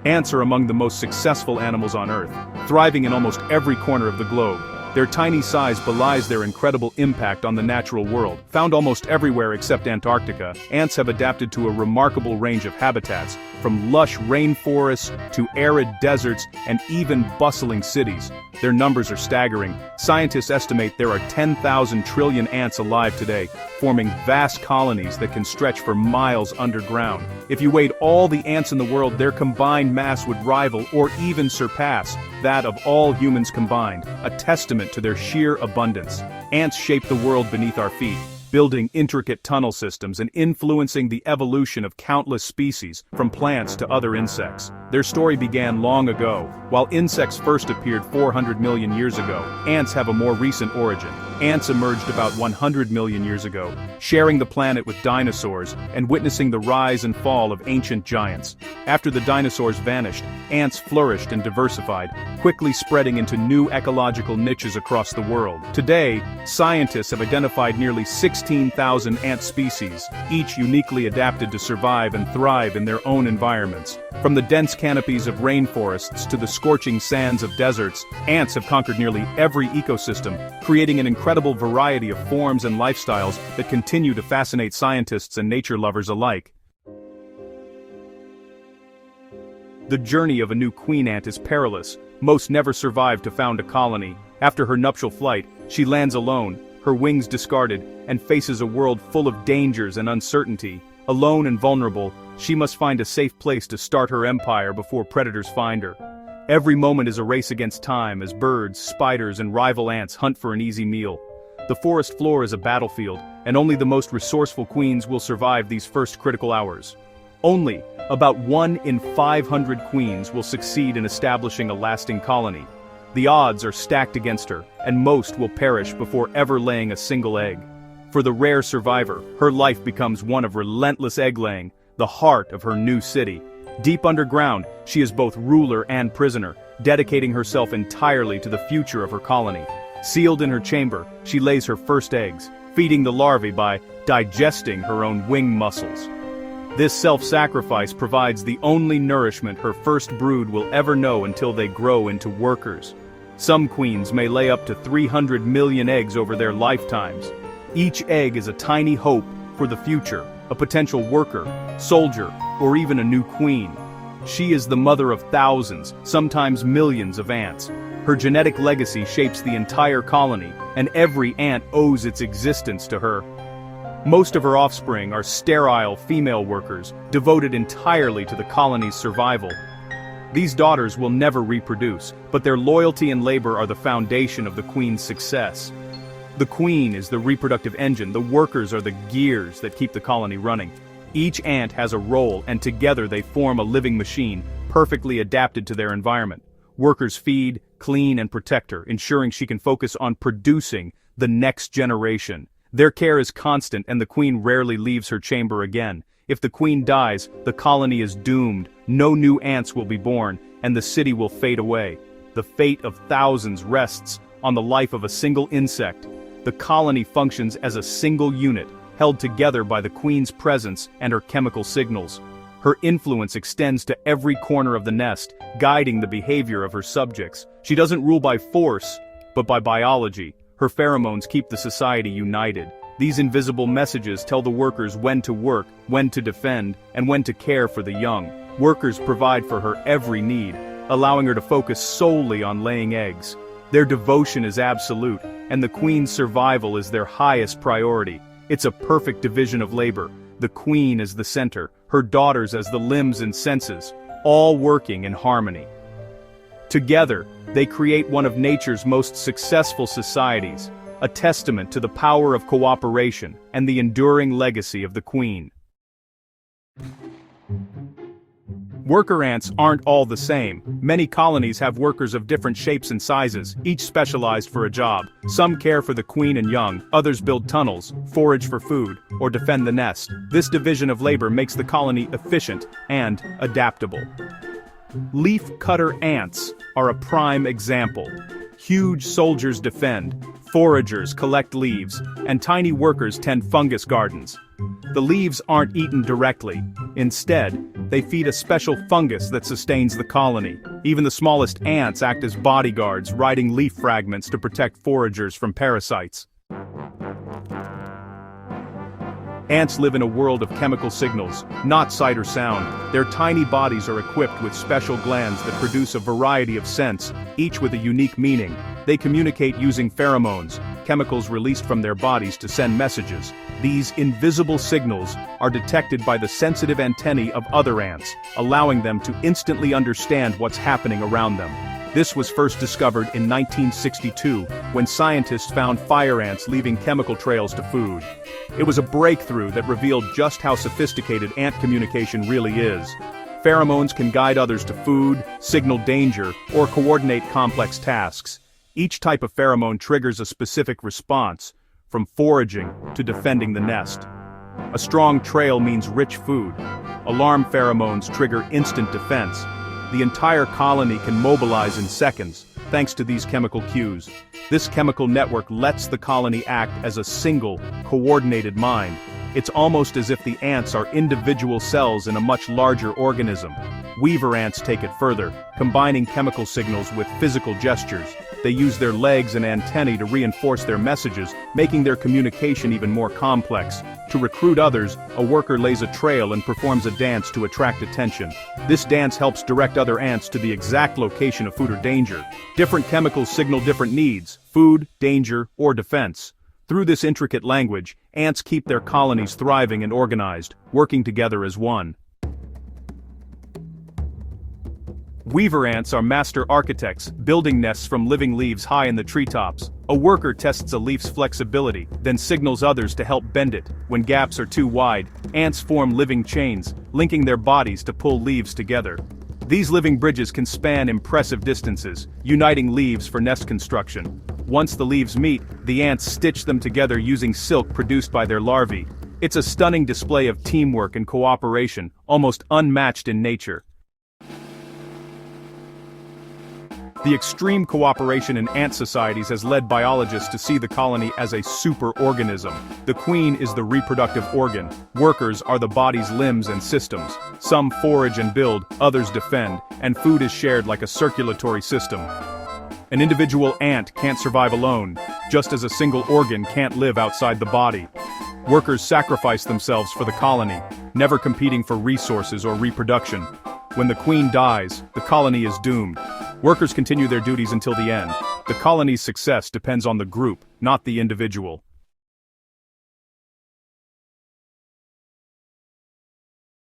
Ants are among the most successful animals on Earth, thriving in almost every corner of the globe. Their tiny size belies their incredible impact on the natural world. Found almost everywhere except Antarctica, ants have adapted to a remarkable range of habitats, from lush rainforests to arid deserts and even bustling cities. Their numbers are staggering. Scientists estimate there are 10,000 trillion ants alive today, forming vast colonies that can stretch for miles underground. If you weighed all the ants in the world, their combined mass would rival or even surpass that of all humans combined, a testament to their sheer abundance. Ants shape the world beneath our feet, building intricate tunnel systems and influencing the evolution of countless species, from plants to other insects. Their story began long ago. While insects first appeared 400 million years ago, ants have a more recent origin. Ants emerged about 100 million years ago, sharing the planet with dinosaurs and witnessing the rise and fall of ancient giants. After the dinosaurs vanished, ants flourished and diversified, quickly spreading into new ecological niches across the world. Today, scientists have identified nearly 16,000 ant species, each uniquely adapted to survive and thrive in their own environments. From the dense canopies of rainforests to the scorching sands of deserts, ants have conquered nearly every ecosystem, creating an incredible variety of forms and lifestyles that continue to fascinate scientists and nature lovers alike. The journey of a new queen ant is perilous. Most never survive to found a colony. After her nuptial flight, she lands alone, her wings discarded, and faces a world full of dangers and uncertainty. Alone and vulnerable, she must find a safe place to start her empire before predators find her. Every moment is a race against time as birds, spiders, and rival ants hunt for an easy meal. The forest floor is a battlefield, and only the most resourceful queens will survive these first critical hours. Only about 1 in 500 queens will succeed in establishing a lasting colony. The odds are stacked against her, and most will perish before ever laying a single egg. For the rare survivor, her life becomes one of relentless egg-laying, the heart of her new city. Deep underground, she is both ruler and prisoner, dedicating herself entirely to the future of her colony. Sealed in her chamber, she lays her first eggs, feeding the larvae by digesting her own wing muscles. This self-sacrifice provides the only nourishment her first brood will ever know until they grow into workers. Some queens may lay up to 300 million eggs over their lifetimes. Each egg is a tiny hope for the future, a potential worker, soldier, or even a new queen. She is the mother of thousands, sometimes millions of ants. Her genetic legacy shapes the entire colony, and every ant owes its existence to her. Most of her offspring are sterile female workers, devoted entirely to the colony's survival. These daughters will never reproduce, but their loyalty and labor are the foundation of the queen's success. The queen is the reproductive engine, the workers are the gears that keep the colony running. Each ant has a role, and together they form a living machine, perfectly adapted to their environment. Workers feed, clean, and protect her, ensuring she can focus on producing the next generation. Their care is constant, and the queen rarely leaves her chamber again. If the queen dies, the colony is doomed, no new ants will be born, and the city will fade away. The fate of thousands rests on the life of a single insect. The colony functions as a single unit, held together by the queen's presence and her chemical signals. Her influence extends to every corner of the nest, guiding the behavior of her subjects. She doesn't rule by force, but by biology. Her pheromones keep the society united. These invisible messages tell the workers when to work, when to defend, and when to care for the young. Workers provide for her every need, allowing her to focus solely on laying eggs. Their devotion is absolute, and the queen's survival is their highest priority. It's a perfect division of labor. The queen as the center, her daughters as the limbs and senses, all working in harmony. Together, they create one of nature's most successful societies, a testament to the power of cooperation and the enduring legacy of the queen. Worker ants aren't all the same. Many colonies have workers of different shapes and sizes, each specialized for a job. Some care for the queen and young, others build tunnels, forage for food, or defend the nest. This division of labor makes the colony efficient and adaptable. Leaf cutter ants are a prime example. Huge soldiers defend, foragers collect leaves, and tiny workers tend fungus gardens. The leaves aren't eaten directly. Instead, They feed a special fungus that sustains the colony. Even the smallest ants act as bodyguards, riding leaf fragments to protect foragers from parasites. Ants live in a world of chemical signals, not sight or sound. Their tiny bodies are equipped with special glands that produce a variety of scents, each with a unique meaning. They communicate using pheromones, chemicals released from their bodies to send messages. These invisible signals are detected by the sensitive antennae of other ants, allowing them to instantly understand what's happening around them. This was first discovered in 1962, when scientists found fire ants leaving chemical trails to food. It was a breakthrough that revealed just how sophisticated ant communication really is. Pheromones can guide others to food, signal danger, or coordinate complex tasks. Each type of pheromone triggers a specific response, from foraging to defending the nest. A strong trail means rich food. Alarm pheromones trigger instant defense. The entire colony can mobilize in seconds, thanks to these chemical cues. This chemical network lets the colony act as a single, coordinated mind. It's almost as if the ants are individual cells in a much larger organism. Weaver ants take it further, combining chemical signals with physical gestures. They use their legs and antennae to reinforce their messages, making their communication even more complex. To recruit others, a worker lays a trail and performs a dance to attract attention. This dance helps direct other ants to the exact location of food or danger. Different chemicals signal different needs: food, danger, or defense. Through this intricate language, ants keep their colonies thriving and organized, working together as one. Weaver ants are master architects, building nests from living leaves high in the treetops. A worker tests a leaf's flexibility, then signals others to help bend it. When gaps are too wide, ants form living chains, linking their bodies to pull leaves together. These living bridges can span impressive distances, uniting leaves for nest construction. Once the leaves meet, the ants stitch them together using silk produced by their larvae. It's a stunning display of teamwork and cooperation, almost unmatched in nature. The extreme cooperation in ant societies has led biologists to see the colony as a superorganism. The queen is the reproductive organ. Workers are the body's limbs and systems. Some forage and build, others defend, and food is shared like a circulatory system. An individual ant can't survive alone, just as a single organ can't live outside the body. Workers sacrifice themselves for the colony, never competing for resources or reproduction. When the queen dies, the colony is doomed. Workers continue their duties until the end. The colony's success depends on the group, not the individual.